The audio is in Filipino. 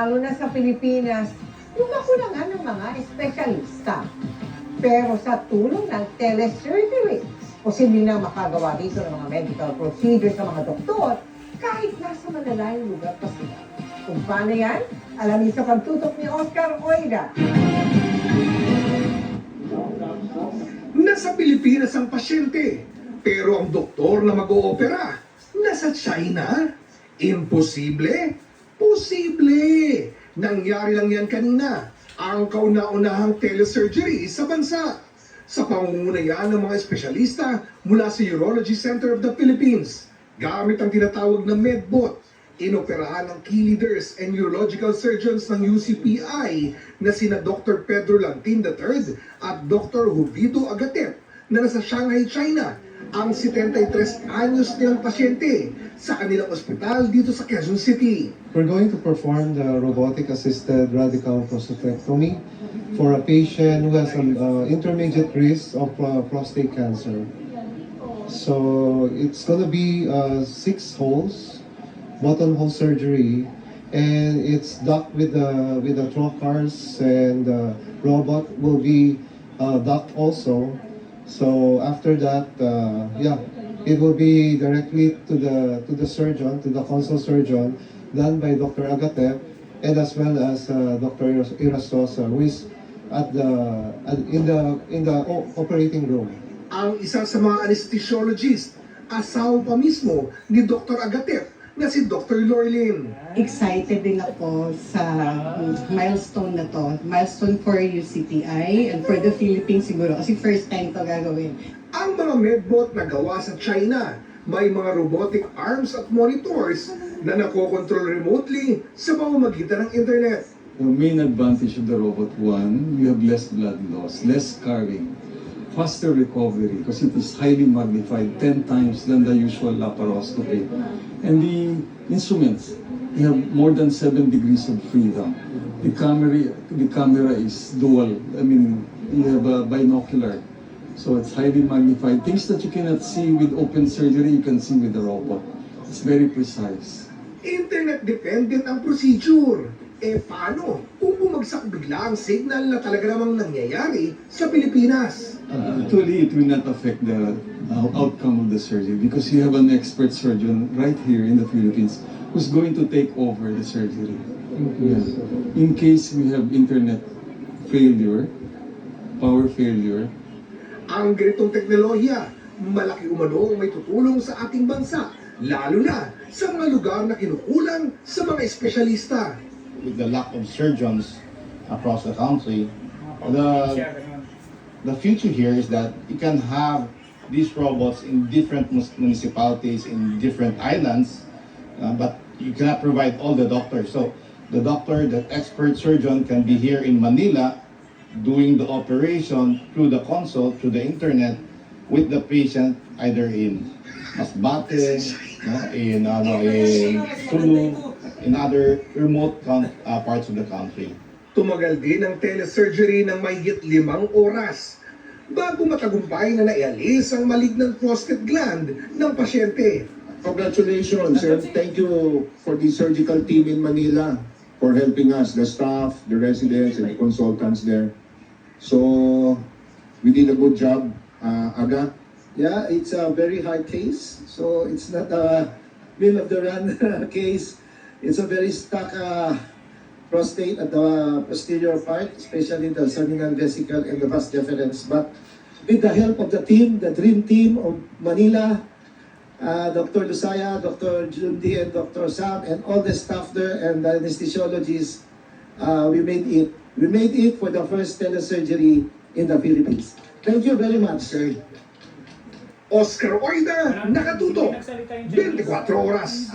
Lalo na sa Pilipinas, kumakulangan ng mga espesyalista. Pero sa tulong ng telesurgery, posible na makagawa dito ng mga medical procedures sa mga doktor kahit nasa malalayong lugar pa sila. Kung paano yan, alamin sa pagtutok ni Oscar Oida. Nasa Pilipinas ang pasyente, pero ang doktor na mag-oopera, nasa China? Imposible? Posible! Nangyari lang yan kanina, ang kauna-unahang telesurgery sa bansa. Sa pangunguna yan ng mga espesyalista mula sa Urology Center of the Philippines, gamit ang tinatawag na MedBot, inoperahan ng key leaders and urological surgeons ng UCPI na sina Dr. Pedro Lantin III at Dr. Jovido Agatep na nasa Shanghai, China, ang 73 anyos nilang pasyente sa kanilang ospital dito sa Quezon City. We're going to perform the robotic-assisted radical prostatectomy for a patient who has an intermediate risk of prostate cancer. So it's going to be 6 holes, buttonhole surgery, and it's docked with the trocars, and the robot will be docked also. So after that, it will be directly to the surgeon, to the consult surgeon, done by Dr. Agatep, and as well as Dr. Irastosa, who is in the operating room. Ang isa sa mga anesthesiologist, asawa pa mismo ni Dr. Agatep na si Dr. Lorlin. Excited din ako sa milestone na to. Milestone for UCPI and for the Philippines siguro kasi first time to gagawin. Ang mga medbot na gawa sa China, may mga robotic arms at monitors na nakokontrol remotely sa pamamagitan ng internet. The main advantage of the robot, one, you have less blood loss, less scarring, faster recovery because it is highly magnified 10 times than the usual laparoscopy. And the instruments, you have more than 7 degrees of freedom. The camera is dual. I mean, you have a binocular. So it's highly magnified. Things that you cannot see with open surgery, you can see with the robot. It's very precise. Internet-dependent ang procedure. Paano kung bumagsak bigla ang signal na talaga namang nangyayari sa Pilipinas? Actually, it will not affect the outcome of the surgery because you have an expert surgeon right here in the Philippines who's going to take over the surgery. Yeah. In case we have internet failure, power failure. Ang ganitong teknolohiya, malaki umano ang may tutulong sa ating bansa, lalo na sa mga lugar na kinukulang sa mga espesyalista. With the lack of surgeons across the country, the future here is that you can have these robots in different municipalities, in different islands, but you cannot provide all the doctors. So the doctor, the expert surgeon can be here in Manila doing the operation through the consult, through the internet, with the patient either in Masbate, in Sulu, in other remote parts of the country. Tumagal din ang telesurgery ng mahigit 5 oras bago matagumpay na naialis ang malignant prostate gland ng pasyente. Congratulations and thank you for the surgical team in Manila for helping us, the staff, the residents, and the consultants there. So, we did a good job, Aga. Yeah, it's a very hard case. So, it's not a middle of the run case. It's a very stuck prostate at the posterior part, especially the seminal vesicle and the vas deferens. But with the help of the team, the dream team of Manila, Dr. Lusaya, Dr. Jundi, and Dr. Sam, and all the staff there and the anesthesiologists, we made it. We made it for the first telesurgery in the Philippines. Thank you very much, sir. Oscar Oida, nakatutok, 24 oras.